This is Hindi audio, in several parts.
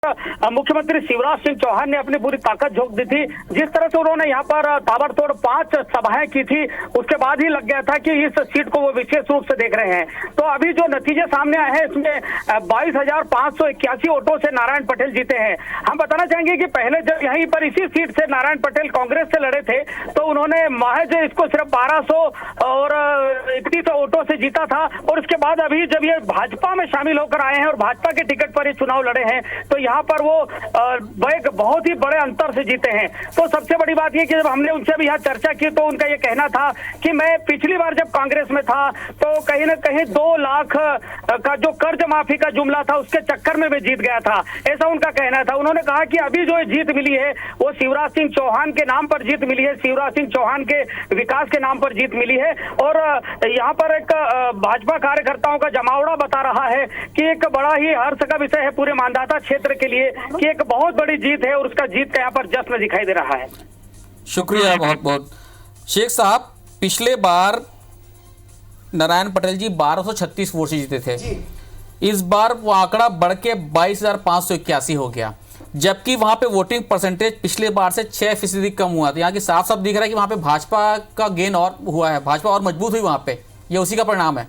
मुख्यमंत्री शिवराज सिंह चौहान ने अपनी पूरी ताकत झोंक दी थी। जिस तरह से उन्होंने यहाँ पर ताबड़तोड़ 5 सभाएं की थी, उसके बाद ही लग गया था कि इस सीट को वो विशेष रूप से देख रहे हैं। तो अभी जो नतीजे सामने आए हैं, इसमें 22,581 वोटों से नारायण पटेल जीते हैं। हम बताना चाहेंगे कि पहले जब यहीं पर इसी सीट से नारायण पटेल कांग्रेस से लड़े थे, तो उन्होंने महज इसको सिर्फ 1200 और 31 वोटों से जीता था। और उसके बाद अभी जब ये भाजपा में शामिल होकर आए हैं और भाजपा के टिकट पर ये चुनाव लड़े हैं, तो यहाँ पर वो एक बहुत ही बड़े अंतर से जीते हैं। तो सबसे बड़ी बात ये कि जब हमने उनसे भी यहाँ चर्चा की, तो उनका ये कहना था कि मैं पिछली बार जब कांग्रेस में था, तो कहीं ना कहीं 2 लाख का जो कर्ज माफी का जुमला था, उसके चक्कर में मैं जीत गया था, ऐसा उनका कहना था। उन्होंने कहा कि अभी जो जीत मिली है वो शिवराज सिंह चौहान के नाम पर जीत मिली है, शिवराज सिंह चौहान के विकास के नाम पर जीत मिली है। और यहाँ पर एक भाजपा कार्यकर्ताओं का जमावड़ा बता रहा है कि एक बड़ा ही हर्ष का विषय है पूरे मांधाता क्षेत्र के लिए कि एक बहुत बड़ी जीत है और उसका जीत का यहाँ पर जश्न दिखाई दे रहा है। शुक्रिया बहुत बहुत। शेख साहब, पिछले बार नारायण पटेल जी 1236 वोट से जीते थे। इस बार वो आंकड़ा बढ़ के 22,581 हो गया, जबकि वहां पे वोटिंग परसेंटेज पिछले बार से 6% कम हुआ था। यहाँ की साफ साफ दिख रहा है कि वहां पे भाजपा का गेन और हुआ है, भाजपा और मजबूत हुई वहां पे, ये उसी का परिणाम है।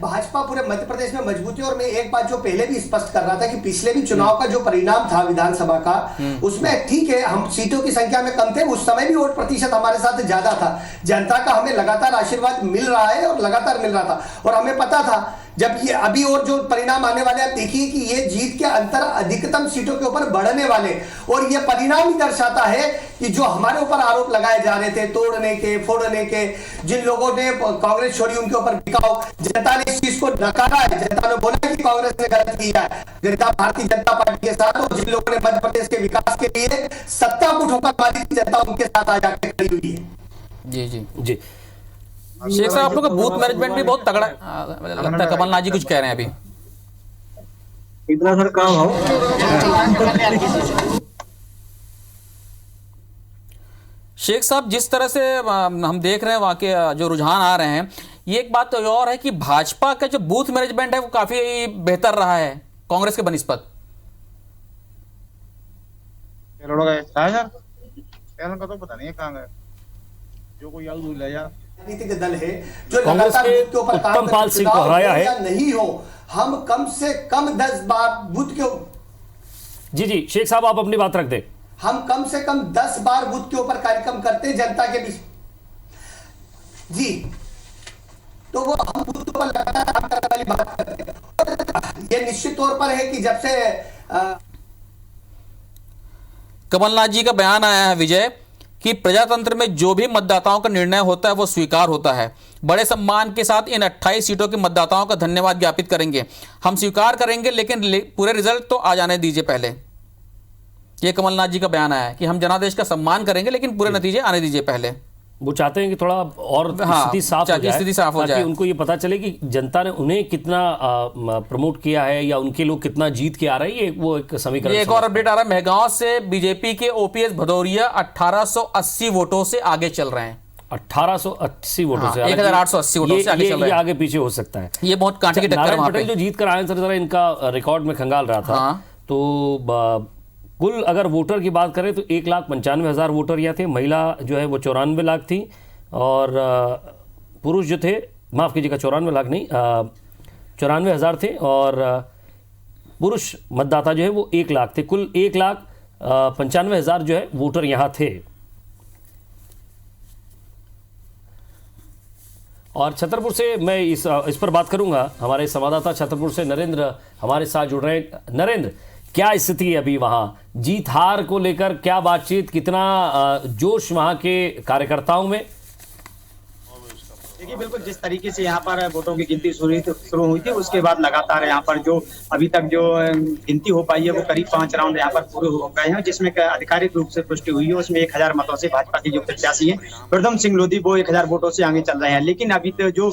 भाजपा पूरे मध्य प्रदेश में मजबूती। और मैं एक बात जो पहले भी स्पष्ट कर रहा था कि पिछले भी चुनाव का जो परिणाम था विधानसभा का, उसमें ठीक है हम सीटों की संख्या में कम थे, उस समय भी वोट प्रतिशत हमारे साथ ज्यादा था। जनता का हमें लगातार आशीर्वाद मिल रहा है और लगातार मिल रहा था, और हमें पता था जबकि अभी और जो परिणाम आने वाले, आप देखिए कि ये जीत के अंतर अधिकतम सीटों के ऊपर बढ़ने वाले, और ये परिणाम ही दर्शाता है कि जो हमारे ऊपर आरोप लगाए जा रहे थे तोड़ने के फोड़ने के, जिन लोगों ने कांग्रेस छोड़ी उनके ऊपर बिकाओ, जनता ने इस चीज को नकारा है। जनता ने बोला कि कांग्रेस ने गलत किया है, जनता भारतीय जनता पार्टी के साथ, और जिन लोगों ने मध्य प्रदेश के विकास के लिए सत्ता को ठोकर मारी थी, जनता उनके साथ आ जाकर खड़ी हुई है। जी जी जी। शेख साहब, आप लोग का बूथ मैनेजमेंट भी बहुत तगड़ा लगता है। कमलनाथ जी कुछ कह रहे हैं अभी। इतना सर काम हो। शेख साहब, जिस तरह से हम देख रहे हैं वहाँ के जो रुझान आ रहे हैं, ये एक बात तो और है कि भाजपा का जो बूथ मैनेजमेंट है वो काफी बेहतर रहा है कांग्रेस के बनिस्बत। तो पता नहीं है कहाँ गए, जो कोई राजनीतिक दल है जो कांग्रेस के उत्तम पाल सिंह को हराया है। नहीं हो, हम कम से कम 10 बार बूथ के। जी जी शेख साहब, आप अपनी बात रख दे। हम कम से कम 10 बार बूथ के ऊपर कार्यक्रम करते हैं जनता के बीच। जी, तो वो हम बूथ पर लगातार काम करने वाली बात करते हैं। ये निश्चित तौर पर है कि जब से कमलनाथ जी का बयान आया है विजय कि प्रजातंत्र में जो भी मतदाताओं का निर्णय होता है वो स्वीकार होता है। बड़े सम्मान के साथ इन 28 सीटों के मतदाताओं का धन्यवाद ज्ञापित करेंगे। हम स्वीकार करेंगे, लेकिन पूरे रिजल्ट तो आ जाने दीजिए पहले। ये कमलनाथ जी का बयान आया है कि हम जनादेश का सम्मान करेंगे, लेकिन पूरे नतीजे आने दीजिए पहले। वो चाहते हैं कि थोड़ा और स्थिति साफ हो जाए, ताकि उनको ये पता चले कि जनता ने उन्हें कितना प्रमोट किया है या उनके लोग कितना जीत के आ रहे हैं। ये वो एक समीकरण। एक और अपडेट आ रहा है, मेहगांव से बीजेपी के ओपीएस भदौरिया 1880 वोटों से आगे चल रहे हैं। 1880 वोटों से, 1880 वोटों से आगे चल रहे हैं। ये आगे पीछे हो सकता है। ये बहुत कांटे की टक्कर है वहां पे। जो जीत कर आए जरा इनका रिकॉर्ड में खंगाल रहा था, तो कुल अगर वोटर की बात करें तो 1,95,000 वोटर यहाँ थे। महिला जो है वो 94 लाख थी, और पुरुष जो थे, माफ़ कीजिएगा 94 लाख नहीं, 94,000 थे, और पुरुष मतदाता जो है वो 1 लाख थे। कुल 1,95,000 जो है वोटर यहाँ थे। और छतरपुर से मैं इस पर बात करूंगा। हमारे संवाददाता छतरपुर से नरेंद्र हमारे साथ जुड़ रहे हैं। नरेंद्र, क्या स्थिति है अभी वहां, जीत हार को लेकर क्या बातचीत, कितना जोश वहां के कार्यकर्ताओं में? देखिए, बिल्कुल जिस तरीके से यहाँ पर वोटों की गिनती शुरू हुई थी, उसके बाद लगातार यहाँ पर जो अभी तक जो गिनती हो पाई है वो करीब 5 राउंड यहाँ पर पूरे हो गए हैं, जिसमें आधिकारिक रूप से पुष्टि हुई है। उसमें 1000 मतों से भाजपा के जो प्रत्याशी हैं प्रथम सिंह लोधी, वो 1000 वोटों से आगे चल रहे हैं। लेकिन अभी तो जो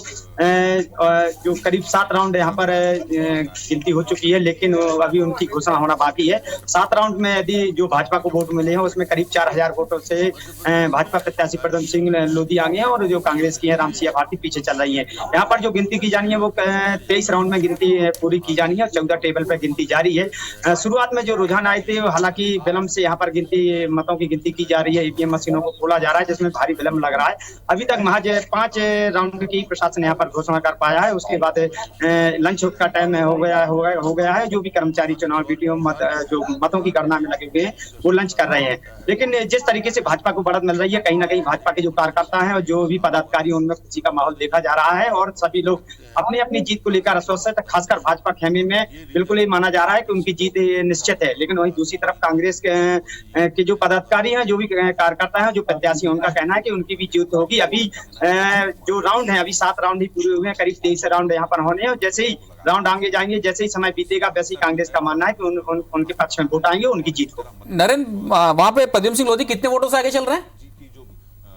करीब 7 राउंड यहाँ पर गिनती हो चुकी है, लेकिन अभी उनकी घोषणा होना बाकी है। 7 राउंड में यदि जो भाजपा को वोट मिले हैं उसमें करीब 4000 वोटों से भाजपा प्रत्याशी प्रथम सिंह लोधी आगे हैं, और जो कांग्रेस की है रामसिया पार्टी पीछे चल रही है। यहाँ पर जो गिनती की जानी है वो 23 राउंड में गिनती पूरी की जानी है और 14 टेबल पर गिनती जारी है। शुरुआत में जो रुझान आए थे हालांकि विलंब से यहाँ पर मतों की गिनती की जा रही है। ईवीएम मशीनों को खोला जा रहा है जिसमें भारी विलंब लग रहा है। अभी तक महज 5 राउंड की प्रशासन यहाँ पर घोषणा कर पाया है। उसके बाद लंच का टाइम हो गया है। जो भी कर्मचारी चुनाव वीडियो जो मतों की गणना में लगे हुए हैं वो लंच कर रहे हैं। लेकिन जिस तरीके से भाजपा को बढ़त मिल रही है, कहीं ना कहीं भाजपा के जो कार्यकर्ता हैं और जो भी पदाधिकारी उनमें खुशी का माहौल देखा जा रहा है और सभी लोग अपनी अपनी जीत को लेकर आश्वस्त है। खासकर भाजपा खेमे में बिल्कुल ही माना जा रहा है कि उनकी जीत निश्चित है। लेकिन वहीं दूसरी तरफ कांग्रेस के जो पदाधिकारी हैं, जो भी कार्यकर्ता हैं, जो प्रत्याशी हैं, उनका कहना है कि उनकी भी जीत होगी। अभी जो राउंड है, अभी 7 राउंड ही पूरे हुए हैं, करीब 23 राउंड यहाँ पर होने हैं। जैसे ही राउंड आगे जाएंगे, जैसे ही समय बीतेगा, वैसे ही कांग्रेस का मानना है कि उनके पक्ष में वोट आएंगे, उनकी जीत होगी। नरेंद्र, वहां पे प्रद्युम्न सिंह लोधी कितने वोटों से आगे चल रहे हैं?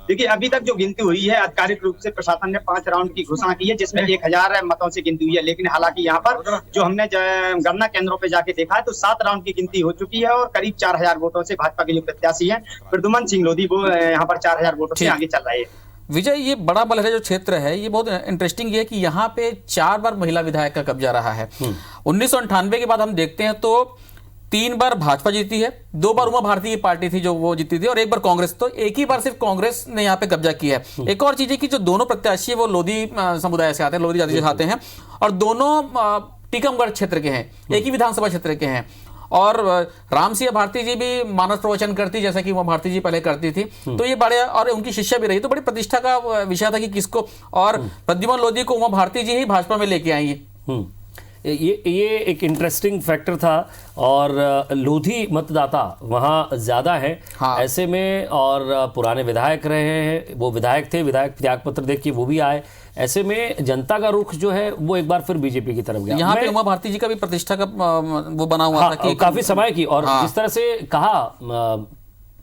देखिए, अभी तक जो गिनती हुई है आधिकारिक रूप से प्रशासन ने 5 राउंड की घोषणा की है जिसमें 1000 मतों से गिनती हुई है। लेकिन हालांकि यहाँ पर जो हमने गणना केंद्रों पे जाके देखा है तो 7 राउंड की गिनती हो चुकी है और करीब 4000 वोटों से भाजपा के जो प्रत्याशी हैं प्रद्युम्न सिंह लोधी वो यहाँ पर 4000 वोटों से आगे चल रहे हैं। विजय, ये बड़ा बलहरा जो क्षेत्र है ये बहुत इंटरेस्टिंग है कि यहाँ पे 4 बार महिला विधायक का कब्जा रहा है। 1998 के बाद हम देखते हैं तो 3 बार भाजपा जीती है, 2 बार उमा भारती की पार्टी थी जो वो जीती थी और 1 बार कांग्रेस। तो एक ही बार सिर्फ कांग्रेस ने यहाँ पे कब्जा किया है। एक और चीज है कि जो दोनों प्रत्याशी वो लोधी समुदाय से आते हैं, लोधी जाति से आते हैं और दोनों टीकमगढ़ क्षेत्र के हैं, एक ही विधानसभा क्षेत्र के हैं। और राम सिंह भारती जी भी मानस प्रवचन करती जैसा कि उमा भारती जी पहले करती थी। तो ये बड़े, और उनकी शिष्या भी रही, तो बड़ी प्रतिष्ठा का विषय था कि किसको, और प्रद्युम्न लोधी को उमा भारती जी ही भाजपा में लेके आएंगी। ये एक इंटरेस्टिंग फैक्टर था और लोधी मतदाता वहाँ ज़्यादा है। हाँ। ऐसे में और पुराने विधायक रहे हैं, वो विधायक थे, विधायक त्यागपत्र देख के वो भी आए। ऐसे में जनता का रुख जो है वो एक बार फिर बीजेपी की तरफ गया। यहाँ पे उमा भारती जी का भी प्रतिष्ठा का वो बना हुआ था कि काफी समय की, और हाँ। जिस तरह से कहा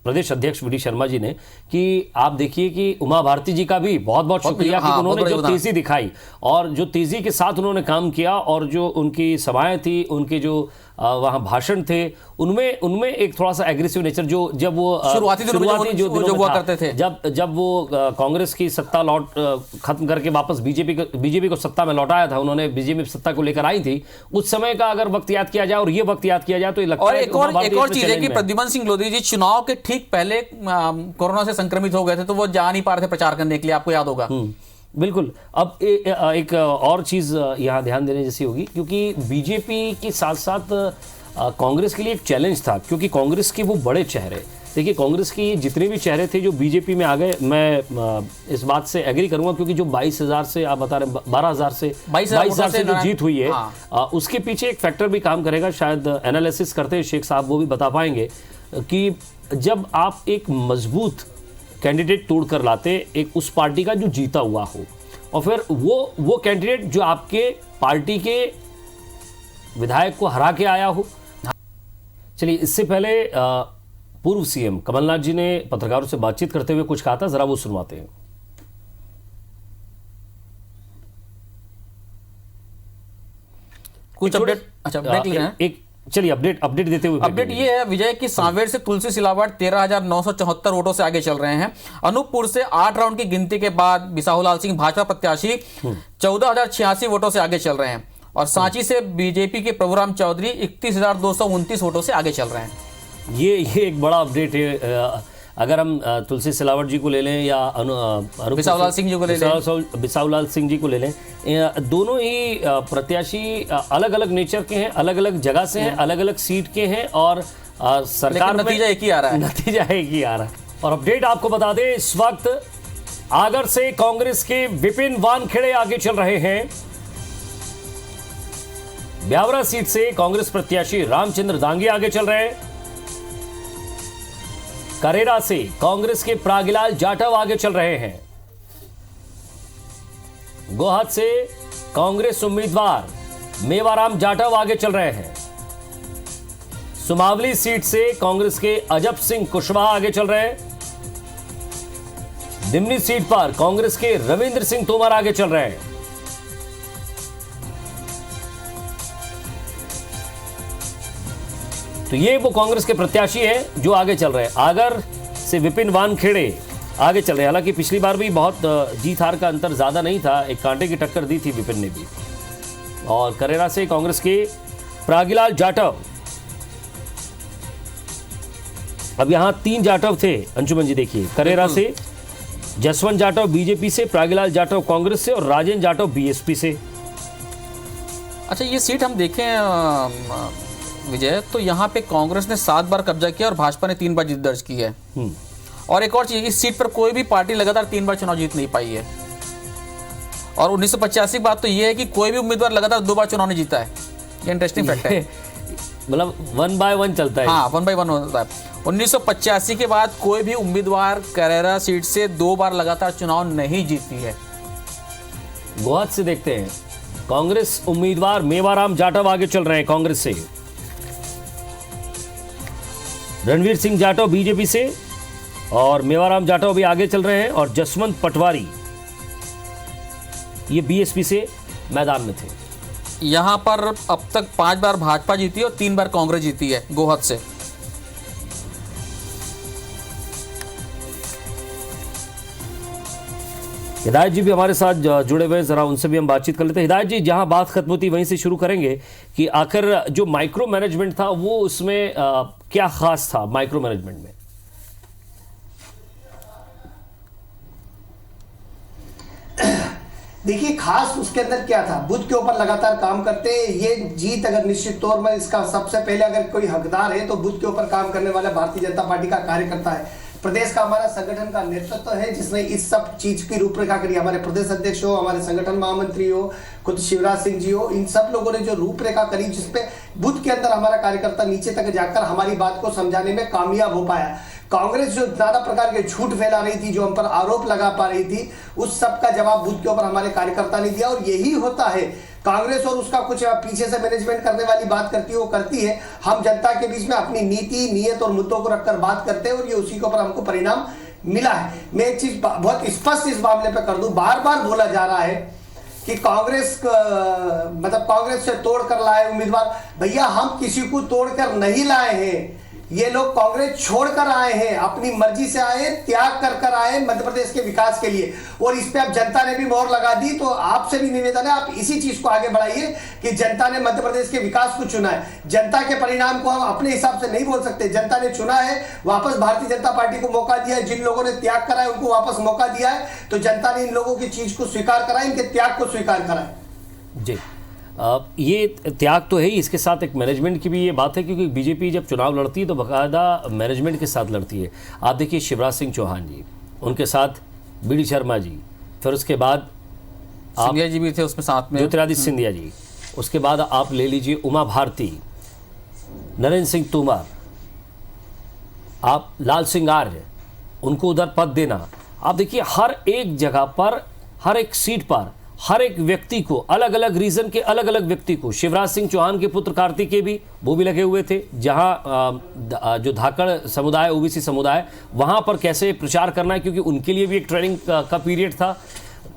प्रदेश अध्यक्ष वी डी शर्मा जी ने कि आप देखिए कि उमा भारती जी का भी बहुत बहुत शुक्रिया कि उन्होंने जो तेजी दिखाई और जो तेजी के साथ उन्होंने काम किया और जो उनकी सभाएं थी, उनके जो वहां भाषण थे, उनमें एक थोड़ा सा एग्रेसिव नेचर जो जब वो शुरुआती जो हुआ करते थे, जब वो कांग्रेस की सत्ता खत्म करके वापस बीजेपी को सत्ता में लौटाया था, उन्होंने बीजेपी सत्ता को लेकर आई थी, उस समय का अगर वक्त याद किया जाए और ये वक्त याद किया जाए तो ये लगता है। और एक और चीज है कि प्रद्युम्न सिंह लोधी जी चुनाव के ठीक पहले कोरोना से संक्रमित हो गए थे, तो वो जा नहीं पा रहे थे प्रचार करने के लिए, आपको याद होगा। बिल्कुल। अब एक और चीज़ यहाँ ध्यान देने जैसी होगी, क्योंकि बीजेपी के साथ साथ कांग्रेस के लिए एक चैलेंज था, क्योंकि कांग्रेस के वो बड़े चेहरे, देखिए कांग्रेस के जितने भी चेहरे थे जो बीजेपी में आ गए, मैं इस बात से एग्री करूंगा, क्योंकि जो 22,000 से आप बता रहे 12,000 से 22,000 से जो जीत हुई है, हाँ। उसके पीछे एक फैक्टर भी काम करेगा, शायद एनालिसिस करते हैं शेख साहब वो भी बता पाएंगे कि जब आप एक मजबूत कैंडिडेट तोड़कर लाते एक उस पार्टी का जो जीता हुआ हो, और फिर वो कैंडिडेट जो आपके पार्टी के विधायक को हरा के आया हो। चलिए, इससे पहले पूर्व सीएम कमलनाथ जी ने पत्रकारों से बातचीत करते हुए कुछ कहा था, जरा वो सुनवाते हैं। कुछ अपडेट, अच्छा ब्रेक ले रहे हैं, एक चलिए अपडेट देते हुए। अपडेट ये है विजय कि सांवेर से तुलसी सिलावट 13,974 वोटों से आगे चल रहे हैं। अनूपपुर से 8 राउंड की गिनती के बाद बिसाहुलाल सिंह भाजपा प्रत्याशी 14,086 वोटों से आगे चल रहे हैं, और सांची से बीजेपी के प्रभुराम चौधरी 31,229 वोटों से आगे चल रहे हैं। ये एक बड़ा अपडेट है। अगर हम तुलसी सिलावट जी को ले लें या बिसाहुलाल सिंह जी को ले लें, बिसाहुलाल सिंह जी को ले लें, दोनों ही प्रत्याशी अलग अलग नेचर के हैं, अलग अलग जगह से हैं, अलग अलग सीट के हैं, और सरकार में नतीजा एक ही आ रहा है। नतीजा एक ही आ रहा है। और अपडेट आपको बता दें, इस वक्त आगर से कांग्रेस के विपिन वानखेड़े आगे चल रहे हैं। ब्यावरा सीट से कांग्रेस प्रत्याशी रामचंद्र दांगे आगे चल रहे हैं। करेरा से कांग्रेस के प्रागिलाल जाटव आगे चल रहे हैं। गोहद से कांग्रेस उम्मीदवार मेवाराम जाटव आगे चल रहे हैं। सुमावली सीट से कांग्रेस के अजब सिंह कुशवाहा आगे चल रहे हैं। दिमनी सीट पर कांग्रेस के रविंद्र सिंह तोमर आगे चल रहे हैं। तो ये वो कांग्रेस के प्रत्याशी हैं जो आगे चल रहे हैं। आगर से विपिन वानखेड़े आगे चल रहे हैं। हालांकि पिछली बार भी बहुत जीत हार का अंतर ज़्यादा नहीं था, एक कांटे की टक्कर दी थी विपिन ने भी। और करेरा से कांग्रेस के प्रागीलाल जाटव, अब यहां 3 जाटव थे अंशुमन जी, देखिए करेरा से जसवंत जाटव बीजेपी से, प्रागीलाल जाटव कांग्रेस से और राजेंद्र जाटव बीएसपी से। अच्छा, ये सीट हम देखें विजय, तो यहाँ पे कांग्रेस ने 7 बार कब्जा किया और भाजपा ने 3 बार जीत दर्ज की है। और एक और चीज, इस सीट पर कोई भी पार्टी लगातार 3 बार चुनाव जीत नहीं पाई है। और 1985 की बात तो ये है कि कोई भी उम्मीदवार लगातार 2 बार चुनाव नहीं जीता है। ये इंटरेस्टिंग फैक्ट है। मतलब 1 बाय 1 चलता है। हाँ, 1 बाय 1 होता है। 1985 के बाद कोई भी उम्मीदवार करेरा सीट से 2 बार लगातार चुनाव नहीं जीती है। गोहद से देखते हैं, कांग्रेस उम्मीदवार मेवाराम जाटव आगे चल रहे हैं कांग्रेस से, रणवीर सिंह जाटव बीजेपी से और मेवाराम जाटव भी आगे चल रहे हैं, और जसवंत पटवारी ये बीएसपी से मैदान में थे। यहां पर अब तक 5 बार भाजपा जीती है और 3 बार कांग्रेस जीती है गोहद से। हिदायत जी भी हमारे साथ जुड़े हुए हैं, जरा उनसे भी हम बातचीत कर लेते हैं। हिदायत जी, जहां बात खत्म होती वहीं से शुरू करेंगे कि आखिर जो माइक्रो मैनेजमेंट था वो उसमें क्या खास था माइक्रो मैनेजमेंट में? देखिए, खास उसके अंदर क्या था, बुध के ऊपर लगातार काम करते। ये जीत अगर निश्चित तौर में इसका सबसे पहले अगर कोई हकदार है तो बुध के ऊपर काम करने वाला भारतीय जनता पार्टी का कार्यकर्ता है। प्रदेश का हमारा संगठन का नेतृत्व है जिसने इस सब चीज की रूपरेखा करी। हमारे प्रदेश अध्यक्ष हो, हमारे संगठन महामंत्री हो, खुद शिवराज सिंह जी हो, इन सब लोगों ने जो रूपरेखा करी जिसपे बुध के अंदर हमारा कार्यकर्ता नीचे तक जाकर हमारी बात को समझाने में कामयाब हो पाया। कांग्रेस जो नाना प्रकार के झूठ फैला रही थी, जो हम पर आरोप लगा पा रही थी, उस सब का जवाब बुध के ऊपर हमारे कार्यकर्ता ने दिया। और यही होता है, कांग्रेस और उसका कुछ पीछे से मैनेजमेंट करने वाली बात करती है वो करती है, हम जनता के बीच में अपनी नीति, नियत और मुद्दों को रखकर बात करते हैं और ये उसी के ऊपर हमको परिणाम मिला है। मैं एक चीज बहुत स्पष्ट इस मामले पर कर दूं, बार बार बोला जा रहा है कि कांग्रेस मतलब कांग्रेस से तोड़ कर लाए उम्मीदवार। भैया, हम किसी को तोड़कर नहीं लाए हैं, ये लोग कांग्रेस छोड़कर आए हैं, अपनी मर्जी से आए, त्याग कर कर आए मध्य प्रदेश के विकास के लिए। और इस पे अब जनता ने भी मोहर लगा दी। तो आपसे भी निवेदन है, आप इसी चीज को आगे बढ़ाइए कि जनता ने मध्य प्रदेश के विकास को चुना है। जनता के परिणाम को हम अपने हिसाब से नहीं बोल सकते। जनता ने चुना है, वापस भारतीय जनता पार्टी को मौका दिया है। जिन लोगों ने त्याग करा है उनको वापस मौका दिया है, तो जनता ने इन लोगों की चीज को स्वीकार करा है, इनके त्याग को स्वीकार करा है। जी, ये त्याग तो है ही, इसके साथ एक मैनेजमेंट की भी ये बात है, क्योंकि बीजेपी जब चुनाव लड़ती है तो बाकायदा मैनेजमेंट के साथ लड़ती है। आप देखिए शिवराज सिंह चौहान जी, उनके साथ बीडी शर्मा जी, फिर उसके बाद सिंधिया जी भी थे उसमें साथ में, ज्योतिरादित्य सिंधिया जी, उसके बाद आप ले लीजिए उमा भारती, नरेंद्र सिंह तोमर, आप लाल सिंह आर्य, उनको उधर पद देना। आप देखिए हर एक जगह पर, हर एक सीट पर, हर एक व्यक्ति को, अलग अलग रीजन के अलग अलग व्यक्ति को, शिवराज सिंह चौहान के पुत्र कार्तिकेय भी वो भी लगे हुए थे, जहां जो धाकड़ समुदाय, ओबीसी समुदाय, वहां पर कैसे प्रचार करना है, क्योंकि उनके लिए भी एक ट्रेनिंग का पीरियड था।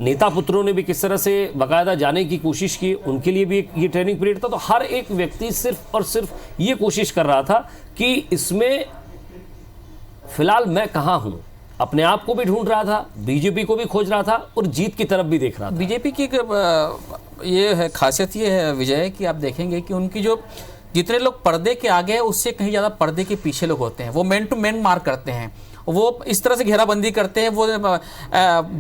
नेता पुत्रों ने भी किस तरह से बाकायदा जाने की कोशिश की, उनके लिए भी एक ये ट्रेनिंग पीरियड था। तो हर एक व्यक्ति सिर्फ और सिर्फ ये कोशिश कर रहा था कि इसमें फिलहाल मैं कहाँ हूँ, अपने आप को भी ढूंढ रहा था, बीजेपी को भी खोज रहा था और जीत की तरफ भी देख रहा था। बीजेपी की ये है खासियत, ये है विजय कि आप देखेंगे कि उनकी जो जितने लोग पर्दे के आगे हैं उससे कहीं ज़्यादा पर्दे के पीछे लोग होते हैं। वो मैन टू मैन मार करते हैं, वो इस तरह से घेराबंदी करते हैं, वो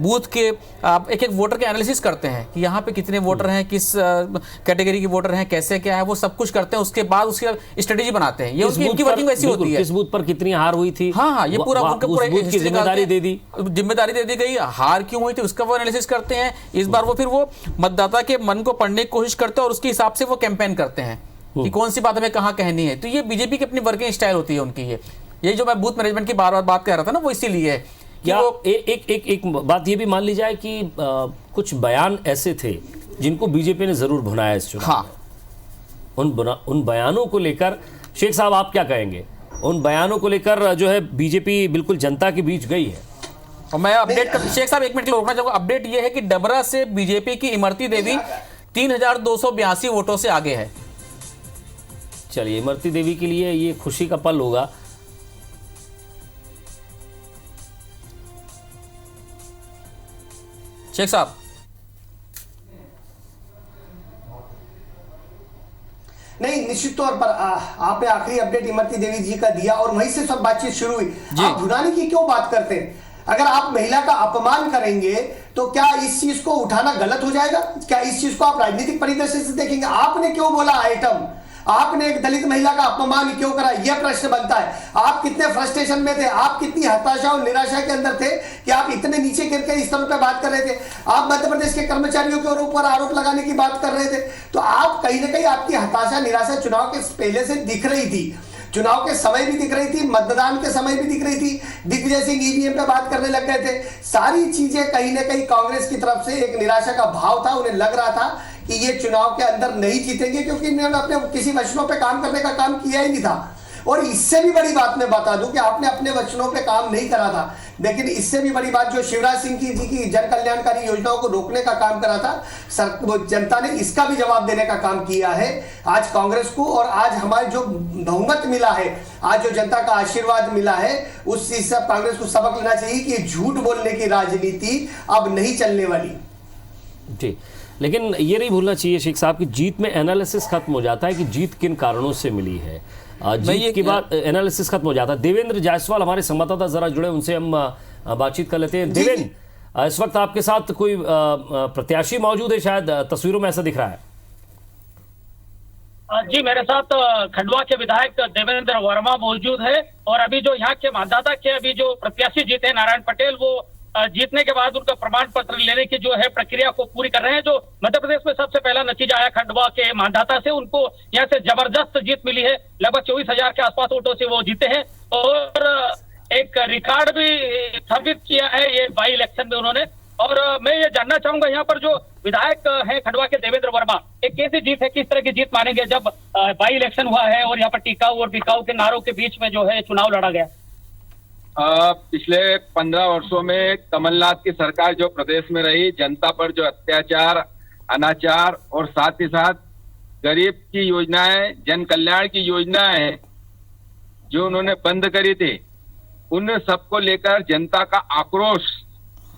बूथ के एक एक वोटर के एनालिसिस करते हैं कि यहाँ पे कितने वोटर हैं, किस कैटेगरी के वोटर हैं, कैसे क्या है, वो सब कुछ करते हैं। उसके बाद उसकी स्ट्रेटेजी बनाते हैं। ये इनकी वर्किंग वैसी होती है। किस बूथ पर कितनी हार हुई थी, हाँ, ये पूरा जिम्मेदारी दे दी, जिम्मेदारी दे दी गई, हार क्यों हुई थी उसका वो एनालिसिस करते हैं। इस बार वो फिर वो मतदाता के मन को पढ़ने की कोशिश करते हैं और उसके हिसाब से वो कैंपेन करते हैं कि कौन सी बात हमें कहाँ कहनी है। तो ये बीजेपी की अपनी वर्किंग स्टाइल होती है उनकी। ये जो मैं बूथ मैनेजमेंट की बार बार बात कर रहा था ना, वो इसीलिए है कि या वो एक बात ये भी मान ली जाए कि कुछ बयान ऐसे थे जिनको बीजेपी ने जरूर भुनाया इस चुनाव। हाँ, उन बयानों को लेकर शेख साहब आप क्या कहेंगे? उन बयानों को लेकर जो है बीजेपी बिल्कुल जनता के बीच गई है। और मैं अपडेट कर, शेख साहब 1 मिनट के लिए रोकना चाहूंगा। अपडेट ये है कि डबरा से बीजेपी की इमरती देवी 3282 वोटों से आगे है। चलिए, इमरती देवी के लिए ये खुशी का पल होगा। शेख साहब। नहीं, निश्चित तौर पर आपने आखिरी अपडेट इमरती देवी जी का दिया और वहीं से सब बातचीत शुरू हुई। आप भुनाने की क्यों बात करते हैं? अगर आप महिला का अपमान करेंगे तो क्या इस चीज को उठाना गलत हो जाएगा? क्या इस चीज को आप राजनीतिक परिदृश्य से देखेंगे? आपने क्यों बोला आइटम? आपने एक दलित महिला का अपमान क्यों करा? यह प्रश्न बनता है। आप कितने फ्रस्ट्रेशन में थे, आप कितनी हताशा और निराशा के अंदर थे कि आप इतने नीचे गिर के इस तरह पे बात कर रहे थे। आप मध्य प्रदेश के कर्मचारियों के ऊपर आरोप लगाने की बात कर रहे थे। तो आप कहीं ना कहीं आपकी हताशा निराशा चुनाव के पहले से दिख रही थी, चुनाव के समय भी दिख रही थी, मतदान के समय भी दिख रही थी। दिग्विजय सिंह ईवीएम पे बात करने लग गए थे। सारी चीजें कहीं ना कहीं कांग्रेस की तरफ से एक निराशा का भाव था। उन्हें लग रहा था कि ये चुनाव के अंदर नहीं जीतेंगे क्योंकि इन्होंने अपने किसी वचनों पे काम करने का काम किया ही नहीं था। और इससे भी बड़ी बात मैं बता दूं कि आपने अपने वचनों पे काम नहीं करा था, लेकिन इससे भी बड़ी बात जो शिवराज सिंह जी की जन कल्याणकारी योजनाओं को रोकने का काम करा था, वो जनता ने इसका भी जवाब देने का काम किया है आज कांग्रेस को। और आज हमारे जो बहुमत मिला है, आज जो जनता का आशीर्वाद मिला है, उस चीज से कांग्रेस को सबक लेना चाहिए कि झूठ बोलने की राजनीति अब नहीं चलने वाली। जी, लेकिन ये नहीं भूलना चाहिए शेख साहब कि जीत में एनालिसिस खत्म हो जाता है कि जीत किन कारणों से मिली है। जीत के बाद एनालिसिस खत्म हो जाता है। देवेंद्र जायसवाल हमारे संवाददाता जरा जुड़े, उनसे हम बातचीत कर लेते हैं। देवेंद्र, इस वक्त आपके साथ कोई प्रत्याशी मौजूद है? शायद तस्वीरों में ऐसा दिख रहा है। जी, मेरे साथ खंडवा के विधायक देवेंद्र वर्मा मौजूद है और अभी जो यहाँ के मतदाता के अभी जो प्रत्याशी जीते हैं नारायण पटेल, वो जीतने के बाद उनका प्रमाण पत्र लेने की जो है प्रक्रिया को पूरी कर रहे हैं। जो मध्य प्रदेश में सबसे पहला नतीजा आया खंडवा के मतदाता से, उनको यहाँ से जबरदस्त जीत मिली है। लगभग 24,000 के आसपास वोटों से वो जीते हैं और एक रिकॉर्ड भी स्थापित किया है ये बाई इलेक्शन में उन्होंने। और मैं ये जानना चाहूंगा यहाँ पर जो विधायक हैं खंडवा के देवेंद्र वर्मा, एक कैसी जीत है, किस तरह की जीत मानेंगे जब बाई इलेक्शन हुआ है और यहाँ पर टिकाऊ और बिकाऊ के नारों के बीच में जो है चुनाव लड़ा गया? पिछले 15 वर्षों में कमलनाथ की सरकार जो प्रदेश में रही, जनता पर जो अत्याचार, अनाचार और साथ ही साथ गरीब की योजनाएं, जन कल्याण की योजनाएं जो उन्होंने बंद करी थी, उन सबको लेकर जनता का आक्रोश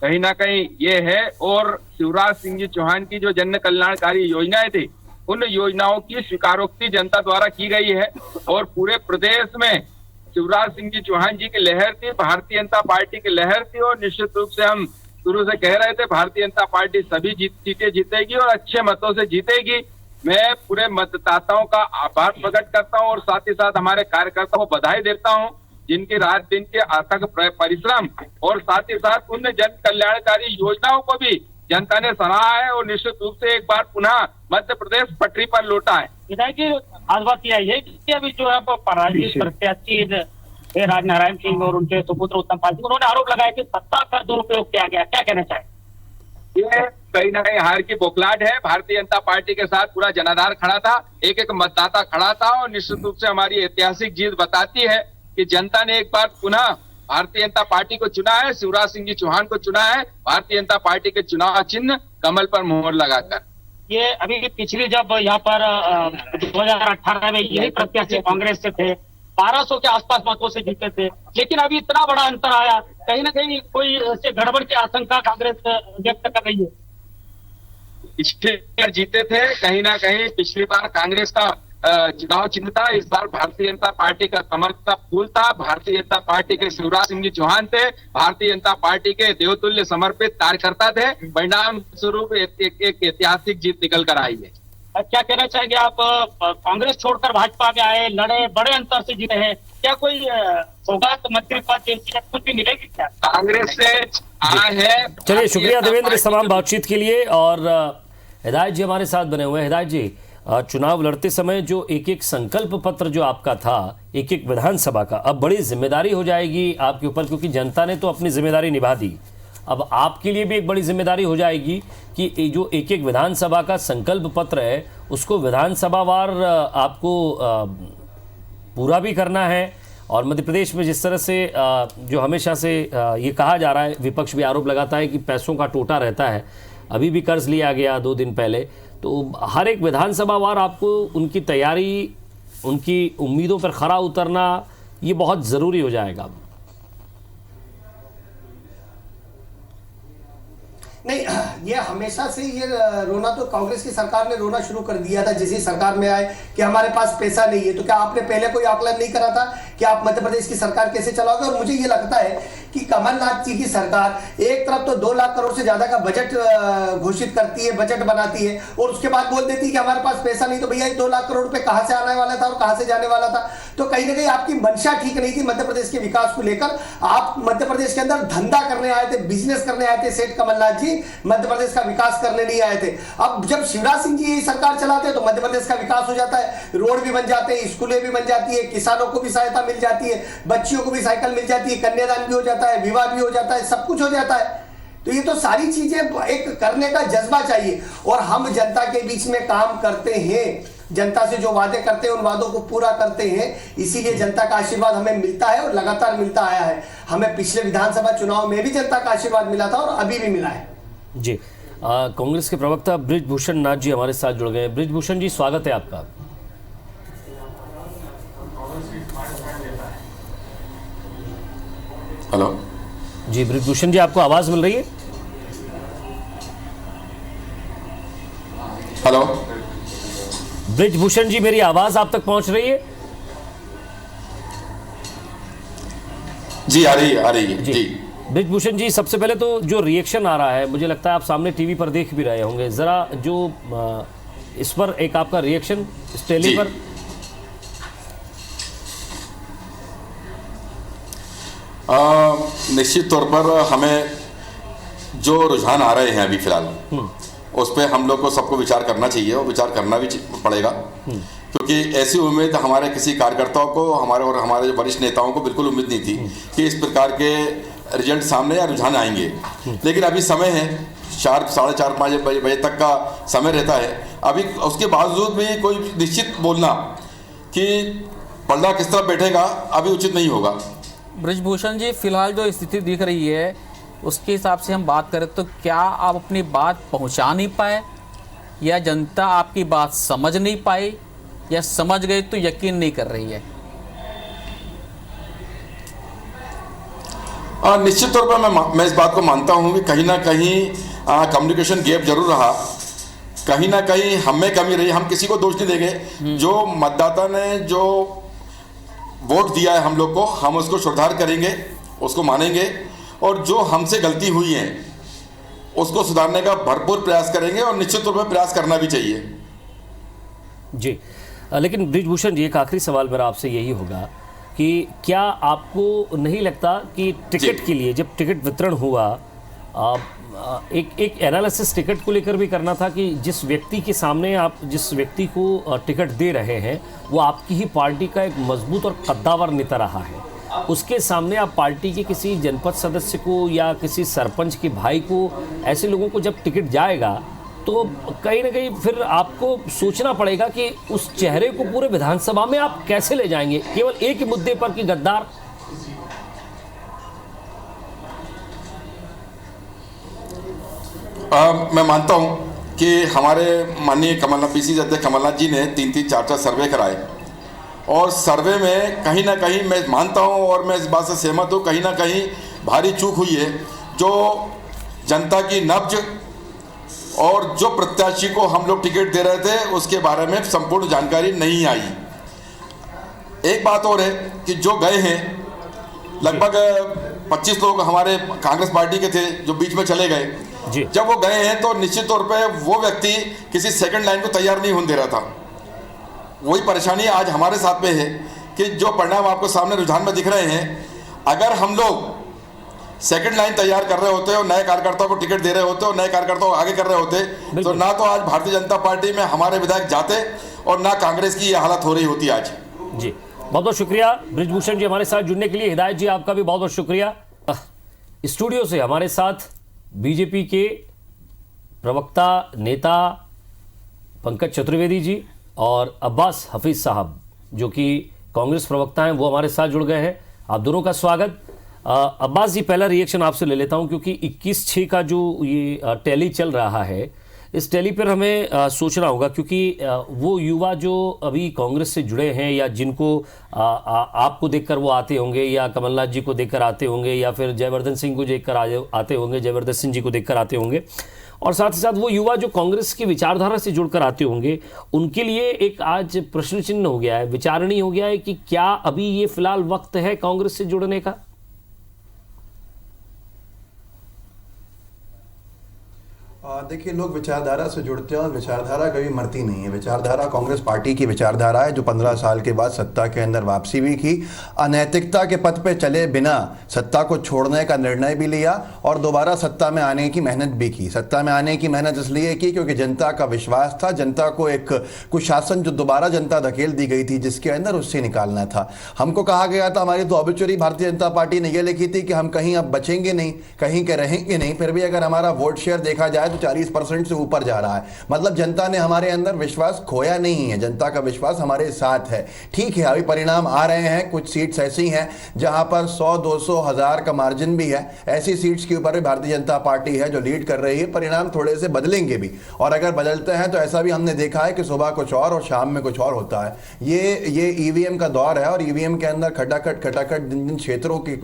कहीं ना कहीं ये है। और शिवराज सिंह जी चौहान की जो जन कल्याणकारी योजनाएं थी, उन योजनाओं की स्वीकारोक्ति जनता द्वारा की गई है और पूरे प्रदेश में शिवराज सिंह जी चौहान जी की लहर थी, भारतीय जनता पार्टी की लहर थी। और निश्चित रूप से हम शुरू से कह रहे थे भारतीय जनता पार्टी सभी सीटें जीतेगी और अच्छे मतों से जीतेगी। मैं पूरे मतदाताओं का आभार प्रकट करता हूं और साथ ही साथ हमारे कार्यकर्ताओं को बधाई देता हूं जिनकी रात दिन के अथक परिश्रम और साथ ही साथ उन जन कल्याणकारी योजनाओं को भी जनता ने सराहा है और निश्चित रूप से एक बार पुनः मध्य प्रदेश पटरी पर लौटा है। विधायक जी, आज बात यह है कि अभी जो है पराजित प्रत्याशी राज नारायण सिंह और उनके सुपुत्र उत्तम पाल सिंह, उन्होंने आरोप लगाया कि सत्ता का दुरुपयोग किया गया, क्या कहना चाहे? ये कहीं ना कहीं हार की बौखलाहट है। भारतीय जनता पार्टी के साथ पूरा जनाधार खड़ा था, एक एक मतदाता खड़ा था और निश्चित रूप से हमारी ऐतिहासिक जीत बताती है कि जनता ने एक बार पुनः भारतीय जनता पार्टी को चुना है, शिवराज सिंह जी चौहान को चुना है, भारतीय जनता पार्टी के चुनाव चिन्ह कमल पर मोहर लगाकर। ये अभी पिछली जब यहाँ पर 2018 में यही प्रत्याशी कांग्रेस से थे, 1200 के आसपास मतों से जीते थे, लेकिन अभी इतना बड़ा अंतर आया, कहीं ना कहीं कोई ऐसे गड़बड़ की आशंका कांग्रेस व्यक्त कर रही है। पिछले बार जीते थे, कहीं ना कहीं पिछली बार कांग्रेस का चुनाव चिन्ह था, इस बार भारतीय जनता पार्टी का कमल का फूल था। भारतीय जनता पार्टी के शिवराज सिंह जी चौहान थे, भारतीय जनता पार्टी के देवतुल्य समर्पित कार्यकर्ता थे। परिणाम स्वरूप एक ऐतिहासिक जीत निकल कर आई है। क्या कहना चाहेंगे आप? कांग्रेस छोड़कर भाजपा में आए, लड़े, बड़े अंतर से जीते हैं, क्या कोई सौगात मंत्री पद कुछ भी मिलेगी क्या? कांग्रेस से आए हैं। चलिए, शुक्रिया देवेंद्र इस तमाम बातचीत के लिए। और हिदायत जी हमारे साथ बने हुए हैं। हिदायत जी, चुनाव लड़ते समय जो एक एक संकल्प पत्र जो आपका था, एक एक विधानसभा का, अब बड़ी जिम्मेदारी हो जाएगी आपके ऊपर, क्योंकि जनता ने तो अपनी जिम्मेदारी निभा दी। अब आपके लिए भी एक बड़ी जिम्मेदारी हो जाएगी कि जो एक एक विधानसभा का संकल्प पत्र है उसको विधानसभावार आपको पूरा भी करना है। और मध्य प्रदेश में जिस तरह से जो हमेशा से ये कहा जा रहा है, विपक्ष भी आरोप लगाता है कि पैसों का टोटा रहता है, अभी भी कर्ज लिया गया 2 दिन पहले, तो हर एक विधानसभा वार आपको उनकी तैयारी, उनकी उम्मीदों पर खरा उतरना, ये बहुत ज़रूरी हो जाएगा। नहीं, ये हमेशा से ये रोना तो कांग्रेस की सरकार ने रोना शुरू कर दिया था जिस सरकार में आए कि हमारे पास पैसा नहीं है। तो क्या आपने पहले कोई आकलन नहीं करा था कि आप मध्य प्रदेश की सरकार कैसे चलाओगे? और मुझे ये लगता है कि कमलनाथ जी की सरकार एक तरफ तो 2 लाख करोड़ से ज्यादा का बजट घोषित करती है, बजट बनाती है, और उसके बाद बोल देती है कि हमारे पास पैसा नहीं। तो भैया ये 2 लाख करोड़ रुपए कहां से आने वाला था और कहां से जाने वाला था? तो कहीं ना कहीं आपकी मंशा ठीक नहीं थी मध्य प्रदेश के विकास को लेकर। आप मध्य प्रदेश के अंदर धंधा करने आए थे, बिजनेस करने आए थे। सेठ कमलनाथ जी मध्य प्रदेश का विकास करने नहीं आए थे। अब जब शिवराज सिंह जी यही सरकार चलाते हैं तो मध्य प्रदेश का विकास हो जाता है, रोड भी बन जाते हैं, स्कूलें भी बन जाती है, किसानों को भी सहायता मिल जाती है, बच्चियों को भी साइकिल मिल जाती है, कन्यादान भी हो जाता है, विवाह भी हो जाता है, सब कुछ हो जाता है। तो ये तो सारी चीजें एक करने का जज्बा चाहिए। और हम जनता के बीच में काम करते हैं, जनता से जो वादे करते हैं उन वादों को पूरा करते हैं, इसीलिए जनता का आशीर्वाद हमें मिलता है और लगातार मिलता आया है। हमें पिछले विधानसभा चुनाव में भी जनता का आशीर्वाद मिला था और अभी भी मिला है। जी, कांग्रेस के प्रवक्ता बृजभूषण नाथ जी हमारे साथ जुड़ गए हैं। बृजभूषण जी, स्वागत है आपका। हेलो जी बृजभूषण जी, आपको आवाज मिल रही है? हेलो बृजभूषण जी, मेरी आवाज आप तक पहुंच रही है? जी आ रही है जी। बृजभूषण जी, सबसे पहले तो जो रिएक्शन आ रहा है, मुझे लगता है आप सामने टीवी पर देख भी रहे होंगे, जरा जो इस पर एक आपका रिएक्शन इस टेली पर। निश्चित तौर पर हमें जो रुझान आ रहे हैं अभी फिलहाल उस पर हम लोग को सबको विचार करना चाहिए और विचार करना भी पड़ेगा, क्योंकि ऐसी उम्मीद हमारे किसी कार्यकर्ताओं को, हमारे वरिष्ठ नेताओं को बिल्कुल उम्मीद नहीं थी कि इस प्रकार के रिजल्ट सामने या रुझान आएंगे। लेकिन अभी समय है, 4, साढ़े 4, 5 बजे तक का समय रहता है अभी। उसके बावजूद भी कोई निश्चित बोलना कि पलड़ा किस तरह बैठेगा अभी उचित नहीं होगा। बृजभूषण जी, फिलहाल जो स्थिति दिख रही है उसके हिसाब से हम बात करें तो क्या आप अपनी बात पहुंचा नहीं पाए, या जनता आपकी बात समझ नहीं पाई, या समझ गए तो यकीन नहीं कर रही है? निश्चित तौर पर मैं इस बात को मानता हूं कि कहीं ना कहीं कम्युनिकेशन गैप जरूर रहा, कहीं ना कहीं हमें कमी रही। हम किसी को दोष नहीं देंगे, जो मतदाता ने जो वोट दिया है हम लोग को, हम उसको सुधार करेंगे, उसको मानेंगे, और जो हमसे गलती हुई है उसको सुधारने का भरपूर प्रयास करेंगे, और निश्चित तौर पर प्रयास करना भी चाहिए। जी, लेकिन बृजभूषण जी, एक आखिरी सवाल मेरा आपसे यही होगा कि क्या आपको नहीं लगता कि टिकट के लिए जब टिकट वितरण हुआ, एक एनालिसिस टिकट को लेकर भी करना था कि जिस व्यक्ति के सामने आप जिस व्यक्ति को टिकट दे रहे हैं वो आपकी ही पार्टी का एक मजबूत और कद्दावर नेता रहा है, उसके सामने आप पार्टी के किसी जनपद सदस्य को या किसी सरपंच के भाई को, ऐसे लोगों को जब टिकट जाएगा तो कहीं ना कहीं फिर आपको सोचना पड़ेगा कि उस चेहरे को पूरे विधानसभा में आप कैसे ले जाएंगे, केवल एक ही मुद्दे पर कि गद्दार। मैं मानता हूं कि हमारे माननीय पीसीसी अध्यक्ष कमलनाथ जी ने 3-3, 4-4 सर्वे कराए, और सर्वे में कहीं ना कहीं मैं मानता हूं और मैं इस बात से सहमत हूं, कहीं ना कहीं भारी चूक हुई है। जो जनता की नब्ज और जो प्रत्याशी को हम लोग टिकट दे रहे थे उसके बारे में संपूर्ण जानकारी नहीं आई। एक बात और है कि जो गए हैं लगभग 25 लोग हमारे कांग्रेस पार्टी के थे जो बीच में चले गए, जब वो गए हैं तो निश्चित तौर पे वो व्यक्ति किसी सेकंड लाइन को तैयार नहीं होने दे रहा था। वही परेशानी आज हमारे साथ में है कि जो परिणाम आपको सामने रुझान में दिख रहे हैं, अगर हम लोग सेकंड लाइन तैयार कर रहे होते और नए कार्यकर्ताओं को टिकट दे रहे होते और नए कार्यकर्ताओं को आगे कर रहे होते तो ना तो आज भारतीय जनता पार्टी में हमारे विधायक जाते और ना कांग्रेस की ये हालत हो रही होती आज। जी, बहुत बहुत शुक्रिया बृजभूषण जी हमारे साथ जुड़ने के लिए। हिदायत जी, आपका भी बहुत बहुत शुक्रिया। स्टूडियो से हमारे साथ बीजेपी के प्रवक्ता नेता पंकज चतुर्वेदी जी और अब्बास हफीज साहब जो कि कांग्रेस प्रवक्ता हैं, वो हमारे साथ जुड़ गए हैं। आप दोनों का स्वागत। अब्बास जी, पहला रिएक्शन आपसे ले लेता हूं क्योंकि 21/6 का जो ये टैली चल रहा है, इस टैली पर हमें सोचना होगा, क्योंकि वो युवा जो अभी कांग्रेस से जुड़े हैं या जिनको आपको देखकर वो आते होंगे या कमलनाथ जी को देखकर आते होंगे या फिर जयवर्धन सिंह को देखकर आते होंगे, जयवर्धन सिंह जी को देखकर आते होंगे, और साथ ही साथ वो युवा जो कांग्रेस की विचारधारा से जुड़कर आते होंगे, उनके लिए एक आज प्रश्न चिन्ह हो गया है, विचारणीय हो गया है कि क्या अभी ये फिलहाल वक्त है कांग्रेस से जुड़ने का? देखिए, लोग विचारधारा से जुड़ते हैं और विचारधारा कभी मरती नहीं है। विचारधारा कांग्रेस पार्टी की विचारधारा है जो 15 साल के बाद सत्ता के अंदर वापसी भी की, अनैतिकता के पथ पे चले बिना सत्ता को छोड़ने का निर्णय भी लिया और दोबारा सत्ता में आने की मेहनत भी की। सत्ता में आने की मेहनत इसलिए की क्योंकि जनता का विश्वास था, जनता को एक कुशासन जो दोबारा जनता धकेल दी गई थी जिसके अंदर, उससे निकालना था। हमको कहा गया था, हमारी तो ऑब्चुरी भारतीय जनता पार्टी ने यह लिखी थी कि हम कहीं अब बचेंगे नहीं, कहीं के रहेंगे नहीं, फिर भी अगर हमारा वोट शेयर देखा जाए तो 40% से ऊपर जा रहा है। मतलब जनता ने हमारे अंदर विश्वास खोया नहीं है, जनता का विश्वास हमारे साथ है। ठीक है, अभी परिणाम आ रहे हैं, कुछ सीट्स ऐसी हैं जहां पर 100, 200, 1000 का मार्जिन भी है। ऐसी सीट्स के ऊपर भी भारतीय जनता पार्टी है जो लीड कर रही है। परिणाम थोड़े से बदलेंगे भी, और अगर बदलते हैं तो ऐसा भी हमने देखा है कि सुबह कुछ और शाम में कुछ और होता है। ये ईवीएम का दौर है और ईवीएम के अंदर खटाखट जिन क्षेत्रों की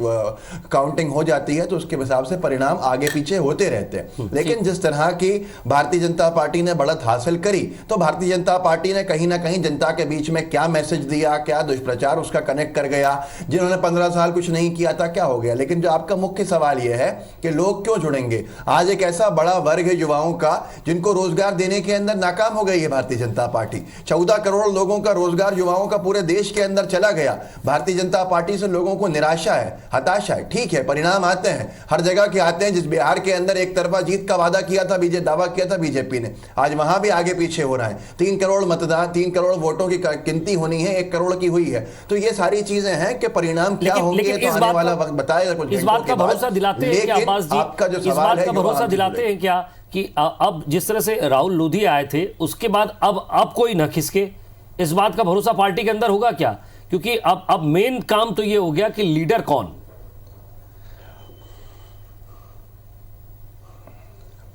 काउंटिंग हो जाती है तो उसके हिसाब से परिणाम आगे पीछे होते रहते हैं। लेकिन जिस तरह की भारतीय जनता पार्टी ने बढ़त हासिल करी, तो भारतीय जनता पार्टी ने कहीं ना कहीं जनता के बीच में क्या मैसेज दिया, क्या दुष्प्रचार उसका कनेक्ट कर गया। जिन्होंने 15 साल कुछ नहीं किया था क्या हो गया। लेकिन जो आपका मुख्य सवाल यह है कि लोग क्यों जुड़ेंगे। आज एक ऐसा बड़ा वर्ग है युवाओं का जिनको रोजगार देने के अंदर नाकाम हो गई है भारतीय जनता पार्टी। 14 करोड़ लोगों का रोजगार युवाओं का पूरे देश के अंदर चला गया। भारतीय जनता पार्टी से लोगों को निराशा है, हताशा है। ठीक है, परिणाम आते हैं, हर जगह के आते हैं। जिस बिहार के अंदर एक तरफा जीत का वादा किया था, दावा किया था बीजेपी ने, आज वहां भी आगे पीछे हो रहा है। 3 करोड़ मतदान, 3 करोड़ वोटों की गिनती होनी है, 1 करोड़ की हुई है। तो ये सारी चीजें हैं कि परिणाम क्या होंगे तो आने वाला वक्त बताएगा। इस बात का भरोसा दिलाते हैं क्या अब्बास जी, आपका जो इस बात का भरोसा दिलाते हैं क्या कि अब जिस तरह से राहुल लोधी आए थे उसके बाद अब कोई न खिसके, इस बात का भरोसा पार्टी के अंदर होगा क्या? क्योंकि अब मेन काम तो ये हो गया कि लीडर कौन।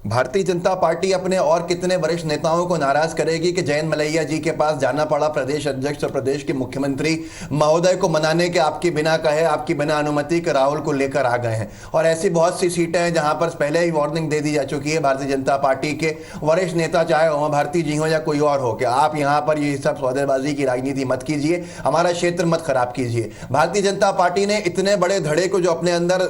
भारतीय जनता पार्टी अपने और कितने वरिष्ठ नेताओं को नाराज करेगी कि जयंत मलैया जी के पास जाना पड़ा, प्रदेश अध्यक्ष और प्रदेश के मुख्यमंत्री महोदय को मनाने के आपकी बिना कहे, आपकी बिना अनुमति के राहुल को लेकर आ गए हैं। और ऐसी बहुत सी सीटें हैं जहां पर पहले ही वार्निंग दे दी जा चुकी है भारतीय जनता पार्टी के वरिष्ठ नेता, चाहे उमा भारती जी हो या कोई और हो, कि आप यहां पर ये सब सौदेबाजी की राजनीति मत कीजिए, हमारा क्षेत्र मत खराब कीजिए। भारतीय जनता पार्टी ने इतने बड़े धड़े को जो अपने अंदर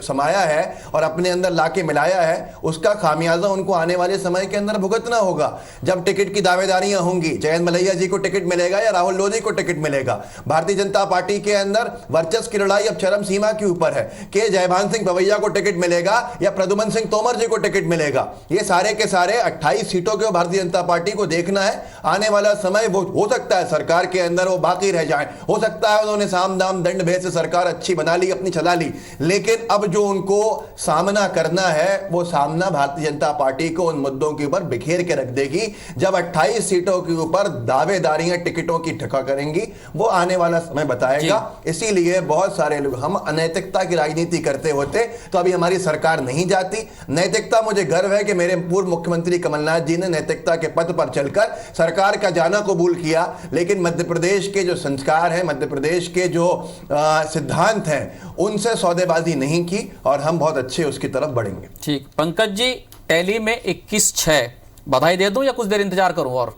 समाया है और अपने अंदर लाके मिलाया है, उसका खामियाजा उनको आने वाले समय के अंदर भुगतना होगा। जब टिकट की दावेदारियां होंगी, जयंत मलैया जी को टिकट मिलेगा या राहुल लोधी को टिकट मिलेगा। भारतीय जनता पार्टी के अंदर वर्चस्व की लड़ाई अब चरम सीमा के ऊपर है कि जयभान सिंह पवैया को टिकट मिलेगा या प्रद्युमन सिंह तोमर जी को टिकट मिलेगा। ये सारे के सारे 28 सीटों के भारतीय जनता पार्टी को देखना है। आने वाला समय वो हो सकता है सरकार के अंदर वो बाकी रह जाए, हो सकता है उन्होंने साम दाम दंड भेद से सरकार अच्छी बना ली, अपनी चला ली, लेकिन अब जो उनको सामना करना है वो सामना भारतीय जनता पार्टी को उन मुद्दों के ऊपर बिखेर के रख देगी। जब 28 सीटों के ऊपर दावेदारियां टिकटों की ठका करेंगी, वो आने वाला समय बताएगा। इसीलिए बहुत सारे लोग, हम अनैतिकता की राजनीति करते होते तो अभी हमारी सरकार नहीं जाती। नैतिकता, मुझे गर्व है कि मेरे पूर्व मुख्यमंत्री कमलनाथ जी ने नैतिकता के पथ पर चलकर सरकार का जाना कबूल किया, लेकिन मध्य प्रदेश के जो संस्कार हैं, मध्य प्रदेश के जो सिद्धांत हैं, उनसे सौदेबाजी नहीं की और हम बहुत अच्छे उसकी तरफ बढ़ेंगे। ठीक, पंकज जी, टैली में 21-6 बधाई दे दूं या कुछ देर इंतजार करूं? और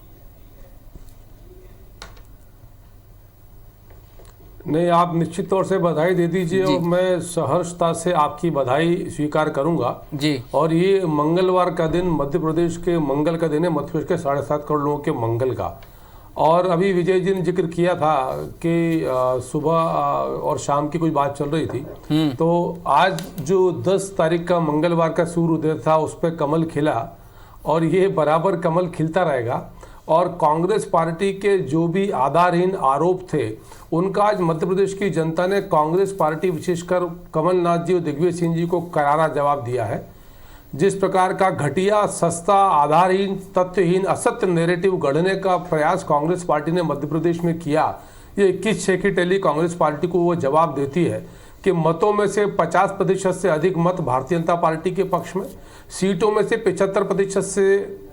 नहीं, आप निश्चित तौर से बधाई दे दीजिए और मैं सहर्षता से आपकी बधाई स्वीकार करूंगा जी। और ये मंगलवार का दिन मध्य प्रदेश के मंगल का दिन है, मध्य प्रदेश के 7.5 करोड़ लोगों के मंगल का। और अभी विजय जी ने जिक्र किया था कि सुबह और शाम की कोई बात चल रही थी, तो आज जो 10 तारीख का मंगलवार का सूर्योदय था उस पर कमल खिला और ये बराबर कमल खिलता रहेगा। और कांग्रेस पार्टी के जो भी आधारहीन आरोप थे उनका आज मध्य प्रदेश की जनता ने कांग्रेस पार्टी, विशेषकर कमलनाथ जी और दिग्विजय सिंह जी को करारा जवाब दिया है। जिस प्रकार का घटिया, सस्ता, आधारहीन, तथ्यहीन, असत्य नैरेटिव गढ़ने का प्रयास कांग्रेस पार्टी ने मध्य प्रदेश में किया, ये 21-6 की टैली कांग्रेस पार्टी को वो जवाब देती है कि मतों में से 50% से अधिक मत भारतीय जनता पार्टी के पक्ष में, सीटों में से 75%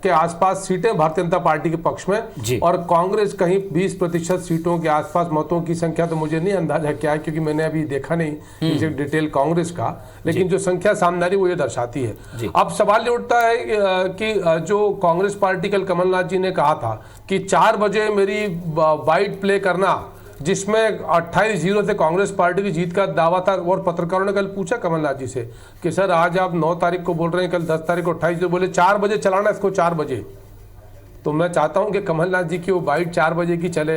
के आसपास सीटें भारतीय जनता पार्टी के पक्ष में, और कांग्रेस कहीं 20% सीटों के आसपास। मतों की संख्या तो मुझे नहीं अंदाजा क्या है, क्योंकि मैंने अभी देखा नहीं डिटेल कांग्रेस का, लेकिन जो संख्या सामने आ रही वो ये दर्शाती है। अब सवाल ये उठता है कि जो कांग्रेस पार्टी कल कमलनाथ जी ने कहा था कि 4 बजे मेरी वाइट प्ले करना, जिसमें 28-0 से कांग्रेस पार्टी की जीत का दावा था, और पत्रकारों ने कल पूछा कमलनाथ जी से कि सर आज आप 9 तारीख को बोल रहे हैं, कल 10 तारीख को 28 बोले 4 बजे चलाना इसको 4 बजे। तो मैं चाहता हूं कि कमलनाथ जी की वो बाइट 4 बजे की चले,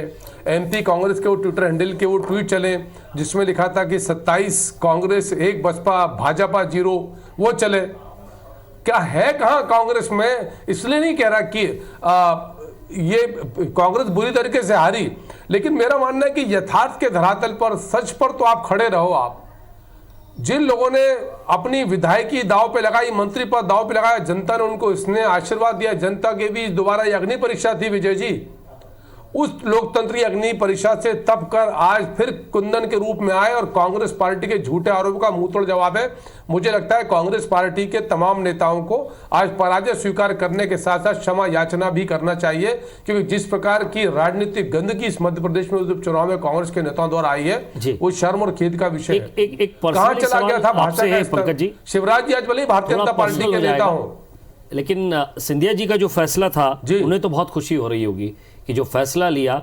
एमपी कांग्रेस के वो ट्विटर हैंडल के वो ट्वीट चले जिसमें लिखा था कि 27 कांग्रेस 1 बसपा भाजपा 0, वो चले। क्या है कहां कांग्रेस में? इसलिए नहीं कह रहा कि ये कांग्रेस बुरी तरीके से हारी, लेकिन मेरा मानना है कि यथार्थ के धरातल पर, सच पर तो आप खड़े रहो। आप जिन लोगों ने अपनी विधायकी दांव पे लगाई, मंत्री पद दांव पे लगाया, जनता ने उनको इसने आशीर्वाद दिया। जनता के बीच दोबारा ये अग्नि परीक्षा थी विजय जी, उस लोकतंत्री अग्नि परीक्षा से तप कर आज फिर कुंदन के रूप में आए और कांग्रेस पार्टी के झूठे आरोपों का मुंह तोड़ जवाब है। मुझे लगता है कांग्रेस पार्टी के तमाम नेताओं को आज पराजय स्वीकार करने के साथ साथ क्षमा याचना भी करना चाहिए, क्योंकि जिस प्रकार की राजनीतिक गंदगी इस मध्य प्रदेश में उपचुनाव में कांग्रेस के नेताओं द्वारा आई है, वो शर्म और खेद का विषय है। कहां चला गया था भाषा का स्तर? शिवराज जी आज भले भारतीय जनता पार्टी के नेता हो, लेकिन सिंधिया जी का जो फैसला था उन्हें तो बहुत खुशी हो रही होगी कि जो फैसला लिया,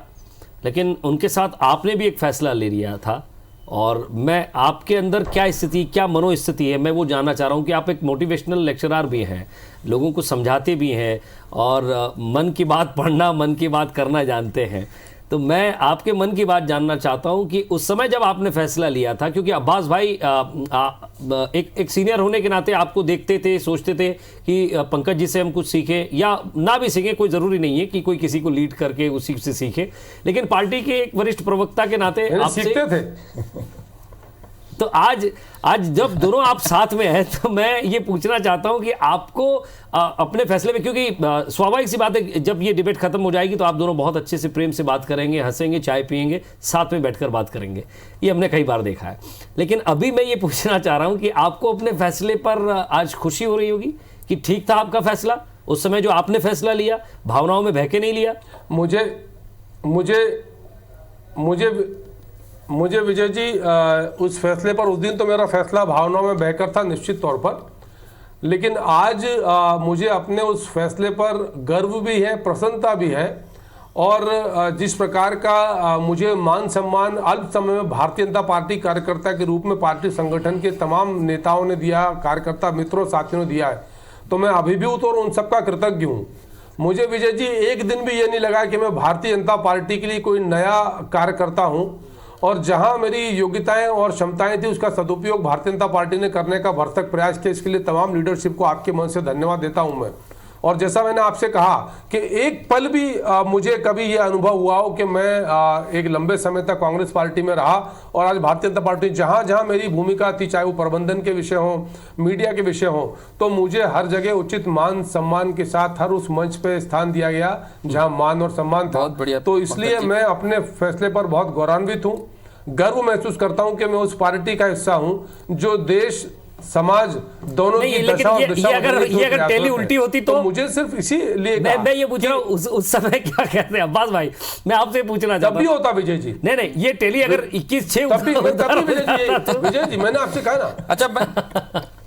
लेकिन उनके साथ आपने भी एक फैसला ले लिया था, और मैं आपके अंदर क्या स्थिति, क्या मनोस्थिति है, मैं वो जानना चाह रहा हूँ कि आप एक मोटिवेशनल लेक्चरर भी हैं, लोगों को समझाते भी हैं, और मन की बात पढ़ना, मन की बात करना जानते हैं। तो मैं आपके मन की बात जानना चाहता हूं कि उस समय जब आपने फैसला लिया था, क्योंकि अब्बास भाई एक सीनियर होने के नाते आपको देखते थे, सोचते थे कि पंकज जी से हम कुछ सीखें या ना भी सीखें, कोई ज़रूरी नहीं है कि कोई किसी को लीड करके उसी से सीखे, लेकिन पार्टी के एक वरिष्ठ प्रवक्ता के नाते आप सीखते थे। तो आज जब दोनों आप साथ में हैं, तो मैं ये पूछना चाहता हूं कि आपको अपने फैसले में, क्योंकि स्वाभाविक सी बात है जब ये डिबेट खत्म हो जाएगी तो आप दोनों बहुत अच्छे से प्रेम से बात करेंगे, हंसेंगे, चाय पियेंगे, साथ में बैठकर बात करेंगे, ये हमने कई बार देखा है। लेकिन अभी मैं ये पूछना चाह रहा हूं कि आपको अपने फैसले पर आज खुशी हो रही होगी कि ठीक था आपका फैसला उस समय जो आपने फैसला लिया, भावनाओं में बह के नहीं लिया। मुझे विजय जी उस फैसले पर, उस दिन तो मेरा फैसला भावनाओं में बहकर था निश्चित तौर पर, लेकिन आज मुझे अपने उस फैसले पर गर्व भी है, प्रसन्नता भी है, और जिस प्रकार का मुझे मान सम्मान अल्प समय में भारतीय जनता पार्टी कार्यकर्ता के रूप में पार्टी संगठन के तमाम नेताओं ने दिया, कार्यकर्ता मित्रों साथियों ने दिया है, तो मैं अभिभूत और उन सबका कृतज्ञ हूँ। मुझे विजय जी एक दिन भी ये नहीं लगा कि मैं भारतीय जनता पार्टी के लिए कोई नया कार्यकर्ता हूँ, और जहां मेरी योग्यताएं और क्षमताएं थी उसका सदुपयोग भारतीय जनता पार्टी ने करने का भरसक प्रयास किया। इसके लिए तमाम लीडरशिप को आपके मन से धन्यवाद देता हूं मैं। और जैसा मैंने आपसे कहा कि एक पल भी मुझे कभी ये अनुभव हुआ हो कि मैं एक लंबे समय तक कांग्रेस पार्टी में रहा, और आज भारतीय जनता पार्टी जहां जहां मेरी भूमिका थी, चाहे वो प्रबंधन के विषय हो, मीडिया के विषय हो, तो मुझे हर जगह उचित मान सम्मान के साथ हर उस मंच पे स्थान दिया गया जहां मान और सम्मान था। तो इसलिए मैं अपने फैसले पर बहुत गौरवान्वित हूँ, गर्व महसूस करता हूं कि मैं उस पार्टी का हिस्सा हूं जो देश समाज दोनों की दशा और दिशा। ये अगर टेली उल्टी होती तो मुझे सिर्फ इसीलिए मैं ये पूछ रहा हूँ उस समय क्या कहते हैं अब्बास भाई, मैं आपसे पूछना चाहता हूँ। तभी होता विजय जी। नहीं ये टेली अगर 21/6 विजय जी मैंने आपसे कहा ना। अच्छा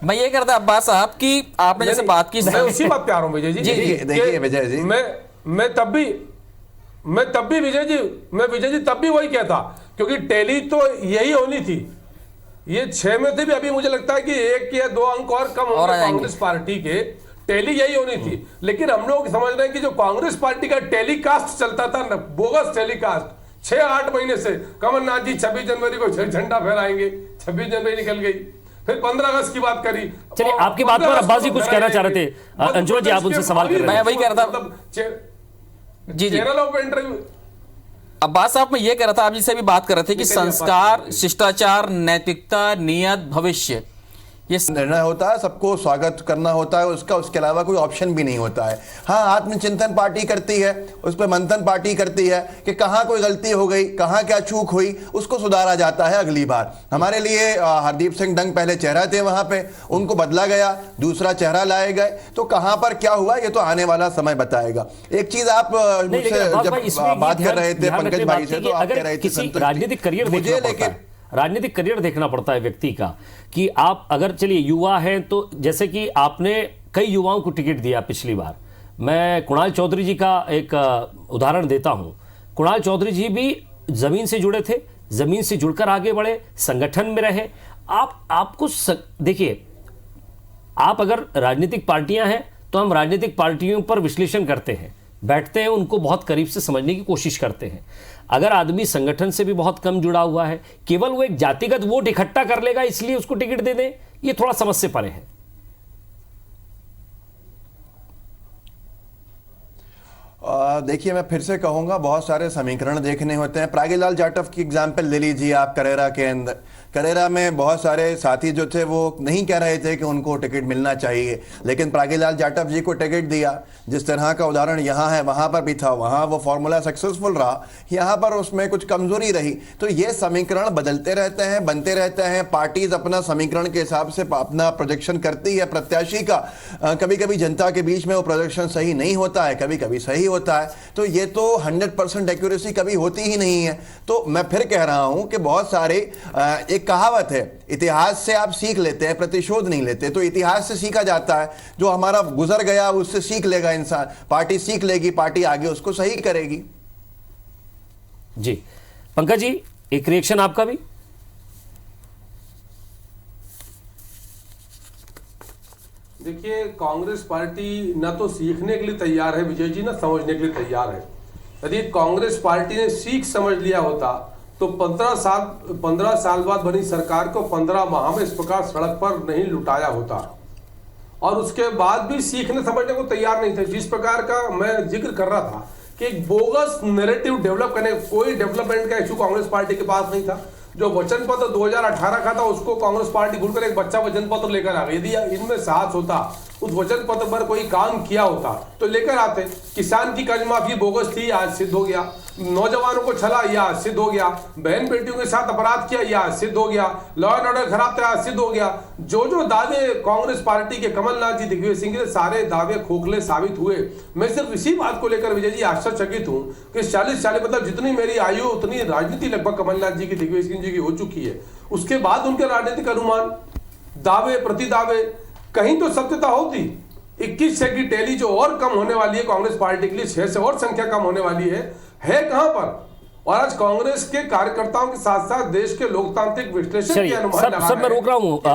मैं ये करता अब्बास साहब कि आपने जैसे बात की, मैं उसी बात पे आ रहा हूँ विजय जी। देखिए विजय जी, मैं तब भी विजय जी तब भी वही कहता, क्योंकि टेली तो यही होनी थी। ये 6 में थे भी, अभी मुझे लगता है कि 1 या 2 अंक और कम होंगे कांग्रेस पार्टी के, टेली यही होनी थी। लेकिन हम लोग समझ रहे हैं कि जो कांग्रेस पार्टी का टेलीकास्ट चलता था ना, बोगस टेलीकास्ट 6-8 महीने से, कमलनाथ जी 26 जनवरी को झंडा फहराएंगे, 26 जनवरी निकल गई, फिर 15 अगस्त की बात करी। चलिए आपकी बात पर अब्बास जी कुछ कहना चाह रहे थे, अंजुमन जी आप उनसे सवाल कर रहे थे। मैं वही कह रहा था जी चैनल ऑफ इंटरव्यू। अब्बास साहब मैं ये कह रहा था, आप जिससे भी बात कर रहे थे कि संस्कार, शिष्टाचार, नैतिकता, नियत, भविष्य, ये निर्णय होता है, सबको स्वागत करना होता है उसका, उसके अलावा कोई ऑप्शन भी नहीं होता है। हाँ, आत्मचिंतन पार्टी करती है, उस पर मंथन पार्टी करती है कि कहाँ कोई गलती हो गई, कहाँ क्या चूक हुई, उसको सुधारा जाता है अगली बार। हमारे लिए हरदीप सिंह डंग पहले चेहरा थे वहां पे, उनको बदला गया, दूसरा चेहरा लाए गए, तो कहां पर क्या हुआ ये तो आने वाला समय बताएगा। एक चीज आप मुझसे जब बात कर रहे थे पंकज भाई से, तो आप कह रहे थे राजनीतिक करियर देखना पड़ता है, राजनीतिक करियर देखना पड़ता है व्यक्ति का, कि आप अगर चलिए युवा हैं तो जैसे कि आपने कई युवाओं को टिकट दिया पिछली बार। मैं कुणाल चौधरी जी का एक उदाहरण देता हूं। कुणाल चौधरी जी भी जमीन से जुड़े थे, जमीन से जुड़कर आगे बढ़े, संगठन में रहे। आपको देखिए, आप अगर राजनीतिक पार्टियां हैं तो हम राजनीतिक पार्टियों पर विश्लेषण करते हैं, बैठते हैं, उनको बहुत करीब से समझने की कोशिश करते हैं। अगर आदमी संगठन से भी बहुत कम जुड़ा हुआ है, केवल वो एक जातिगत वोट इकट्ठा कर लेगा इसलिए उसको टिकट दे दें, ये थोड़ा समझ से परे है। देखिए, मैं फिर से कहूंगा, बहुत सारे समीकरण देखने होते हैं। प्रागीलाल जाटव की एग्जाम्पल ले लीजिए आप। करेरा के अंदर, करेरा में बहुत सारे साथी जो थे वो नहीं कह रहे थे कि उनको टिकट मिलना चाहिए, लेकिन प्रागीलाल जाटव जी को टिकट दिया। जिस तरह का उदाहरण यहाँ है वहाँ पर भी था, वहाँ वो फॉर्मूला सक्सेसफुल रहा, यहाँ पर उसमें कुछ कमजोरी रही। तो ये समीकरण बदलते रहते हैं, बनते रहते हैं। पार्टीज अपना समीकरण के हिसाब से अपना प्रोजेक्शन करती है प्रत्याशी का। कभी कभी जनता के बीच में वो प्रोजेक्शन सही नहीं होता है, कभी कभी सही होता है। तो ये तो 100% एक्यूरेसी कभी होती ही नहीं है। तो मैं फिर कह रहा हूं कि बहुत सारे, एक कहावत है, इतिहास से आप सीख लेते हैं, प्रतिशोध नहीं लेते। तो इतिहास से सीखा जाता है, जो हमारा गुजर गया उससे सीख लेगा इंसान, पार्टी सीख लेगी, पार्टी आगे उसको सही करेगी। जी पंकज जी, एक रिएक्शन आपका भी। देखिए, कांग्रेस पार्टी ना तो सीखने के लिए तैयार है विजय जी, ना समझने के लिए तैयार है। यदि कांग्रेस पार्टी ने सीख समझ लिया होता तो 15 साल बाद बनी सरकार को 15 माह में इस प्रकार सड़क पर नहीं लुटाया होता। और उसके बाद भी सीखने समझने को तैयार नहीं थे। जिस प्रकार का मैं जिक्र कर रहा था कि एक बोगस नैरेटिव डेवलप करने, कोई डेवलपमेंट का इशू कांग्रेस पार्टी के पास नहीं था। जो वचन पत्र 2018 का था उसको कांग्रेस पार्टी भूलकर एक बच्चा वचन पत्र लेकर आ गई। यदि इनमें साहस होता, उस वचन पत्र पर कोई काम किया होता तो लेकर आते। किसान की कर्ज माफी बोगस थी, आज सिद्ध हो गया। नौजवानों को छला, यह आज सिद्ध हो गया। बहन बेटियों के साथ अपराध किया, यह आज सिद्ध हो गया। लॉ एंड ऑर्डर खराब था, आज सिद्ध हो गया। जो दावे कांग्रेस पार्टी के कमलनाथ जी, दिग्विजय सिंह के, सारे दावे खोखले साबित हुए। मैं सिर्फ इसी बात को लेकर विजय जी आश्चर्यचकित हूं कि 40 साल, मतलब जितनी मेरी आयु उतनी राजनीति लगभग कमलनाथ जी की, दिग्विजय सिंह जी की हो चुकी है। उसके बाद उनके राजनीतिक अनुमान, दावे प्रति दावे, कहीं तो सत्यता होती। 21 से की टैली जो और कम होने वाली है कांग्रेस पार्टी के लिए, 6 से और संख्या कम होने वाली है कहां पर? और आज कांग्रेस के कार्यकर्ताओं के साथ साथ देश के लोकतांत्रिक विश्लेषण के अनुमान मैं रोक रहा हूं।